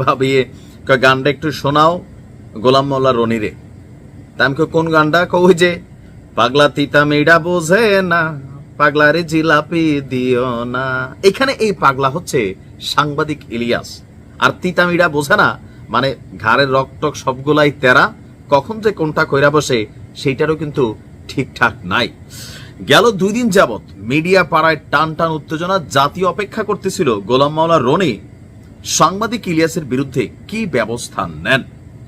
ভাবিয়ে গানটা একটু শোনাও গোলাম মোল্লা রনিরে। তা আমি কোন গানটা? ওই যে পাগলা তিতা মেয়েরা বোঝে না, পাগলারে জিলাপি দিও না। এখানে এই পাগলা হচ্ছে সাংবাদিক ইলিয়াস, আর তিতা মেয়েরা বোঝে না মানে ঘাড়ের রক্তক সবগুলাই তেরা, কখন যে কোনটা কইরা বসে সেইটারও কিন্তু ঠিকঠাক নাই। গেল 2 দিন যাবত মিডিয়া পাড়ায় টান টান উত্তেজনা, জাতীয় অপেক্ষা করতেছিল গোলাম মাওলা রনি সাংবাদিক ইলিয়াসের বিরুদ্ধে কি ব্যবস্থা নেন।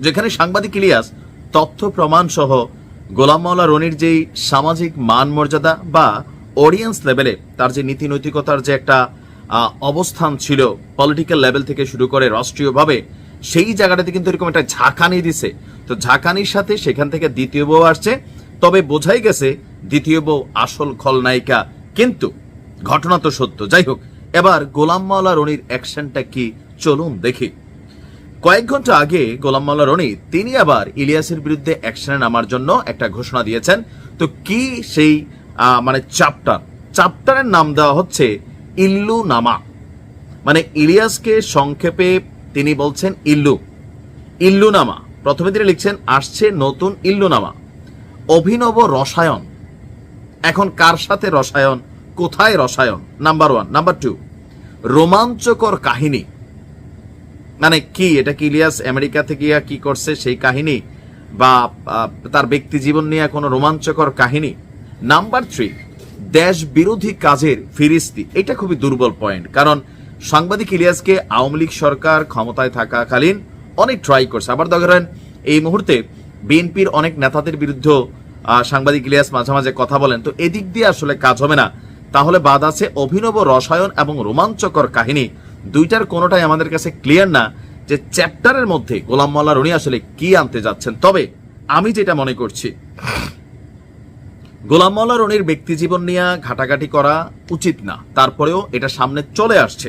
যেখানে সাংবাদিক ইলিয়াস তথ্য প্রমাণ সহ গোলাম মাওলা রনির যেই সামাজিক মান মর্যাদা বা অডিয়েন্স লেভেলে তার যে নীতি নৈতিকতার যে একটা অবস্থান ছিল পলিটিক্যাল লেভেল থেকে শুরু করে রাষ্ট্রীয়ভাবে, সেই জায়গাটাতে কিন্তু এরকম একটা ঝাঁকানি দিছে। তো ঝাঁকানির সাথে সেখান থেকে দ্বিতীয় বউ আসছে, তবে বোঝাই গেছে দ্বিতীয় বউ আসল খলনায়িকা, কিন্তু ঘটনা তো সত্য। যাই হোক, এবার গোলাম মাওলা রনির অ্যাকশনটা কি চলুন দেখি। কয়েক ঘন্টা আগে গোলাম মাওলা রনি তিনি আবার ইলিয়াসের বিরুদ্ধে অ্যাকশনে নামার জন্য একটা ঘোষণা দিয়েছেন। তো কি সেই মানে চ্যাপ্টারের নাম দেওয়া হচ্ছে ইল্লু নামা। মানে ইলিয়াসকে সংক্ষেপে তিনি বলছেন ইল্লু নামা। প্রথমে তিনি লিখছেন আসছে নতুন ইল্লু নামা, অভিনব রসায়ন। এখন কার সাথে রসায়ন, কোথায় রসায়ন? নাম্বার 1। নাম্বার 2, রোমাঞ্চকর কাহিনী। মানে কি এটা? কি ইলিয়াস আমেরিকা থেকে কি করছে সেই কাহিনী, বা তার ব্যক্তি জীবন নিয়ে কোনো রোমাঞ্চকর কাহিনী? নাম্বার 3, দেশ বিরোধী কাজের ফিরিস্তি। এটা খুবই দুর্বল পয়েন্ট, কারণ সাংবাদিক ইলিয়াসকে আওয়ামী লীগ সরকার ক্ষমতায় থাকাকালীন অনেক ট্রাই করছে। আবার ধরেন এই মুহূর্তে বিএনপির অনেক নেতাদের বিরুদ্ধে সাংবাদিক ইলিয়াস মাঝে মাঝে কথা বলেন। তো এদিক দিয়ে আসলে কাজ হবে না। তাহলে বাদ আছে অভিনব রসায়ন এবং রোমাঞ্চকর কাহিনী। দুইটার কোনোটাই আমাদের কাছে ক্লিয়ার না যে চ্যাপ্টারের মধ্যে গোলাম মাওলা রনি আসলে কি আনতে যাচ্ছেন। তবে আমি যেটা মনে করছি, গোলাম মাওলা রনির ব্যক্তি জীবন নিয়ে ঘাটাঘাটি করা উচিত না, তারপরেও এটা সামনে চলে আসছে।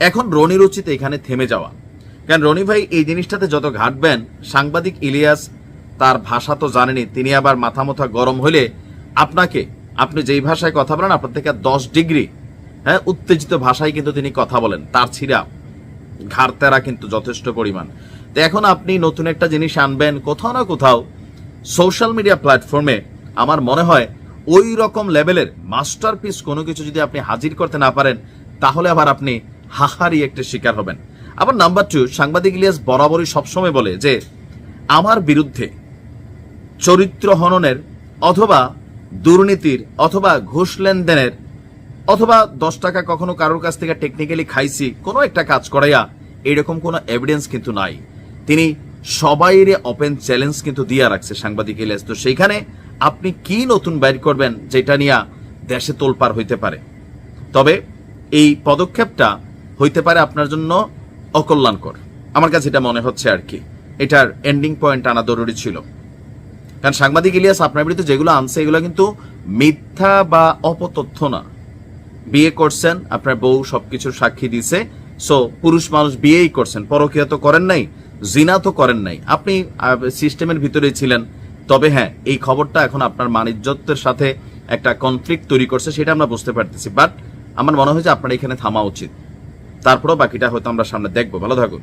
এখন রনির উচিত এখানে থেমে যাওয়া। কারণ রনি ভাই এই জিনিসটাতে যত ঘাটবেন, সাংবাদিক ইলিয়াস তার ভাষা তো জানেনি, তিনি আবার মাথা মাথা গরম হলে আপনি যেই ভাষায় কথা বলেন আপনার থেকে 10 ডিগ্রি উত্তেজিত ভাষায় কিন্তু তিনি কথা বলেন, তার ছিঁড়া ঘাড় তেরা কিন্তু যথেষ্ট পরিমাণ। তো এখন আপনি নতুন একটা জিনিস আনবেন কোথাও না কোথাও সোশ্যাল মিডিয়া প্ল্যাটফর্মে, আমার মনে হয় ওই রকম লেভেলের মাস্টারপিস কোনো কিছু যদি আপনি হাজির করতে না পারেন, তাহলে আবার আপনি হাহারি একটা শিকার হবেন। আবার নাম্বার 2, সাংবাদিক ইলিয়াস বরাবরই সবসময় বলে যে আমার বিরুদ্ধে চরিত্র হননের অথবা দুর্নীতির অথবা ঘুষ লেনদেনের অথবা 10 টাকা কখনো কারোর কাছ থেকে টেকনিক্যালি খাইছি কোনো একটা কাজ করাইয়া এরকম কোনো এভিডেন্স কিন্তু নাই। তিনি সবাইরে ওপেন চ্যালেঞ্জ কিন্তু দিয়ে রাখছে সাংবাদিক ইলিয়াস। তো সেইখানে আপনি কি নতুন বাইর করবেন যেটা নিয়ে দেশে তোলপাড় হইতে পারে? তবে এই পদক্ষেপটা হইতে পারে আপনার জন্য অকল্যাণকর, আমার কাছে এটা মনে হচ্ছে আর কি। এটার এন্ডিং পয়েন্ট আনা জরুরি ছিল, কারণ সাংবাদিক ইলিয়াস আপনার বিরুদ্ধে যেগুলো আনছে এগুলো কিন্তু মিথ্যা বা অপতথ্য না। বিয়ে করছেন, আপনার বউ সবকিছুর সাক্ষী দিছে। সো পুরুষ মানুষ বিয়েই করছেন, পরকীয়া তো করেন নাই, জিনা তো করেন নাই, আপনি সিস্টেমের ভিতরেই ছিলেন। তবে হ্যাঁ, এই খবরটা এখন আপনার মানিজ্যত্বের সাথে একটা কনফ্লিক্ট তৈরি করছে, সেটা আমরা বুঝতে পারতেছি। বাট আমার মনে হয় যে আপনার এখানে থামা উচিত। তারপরেও বাকিটা হয়তো আমরা সামনে দেখবো। ভালো থাকুন।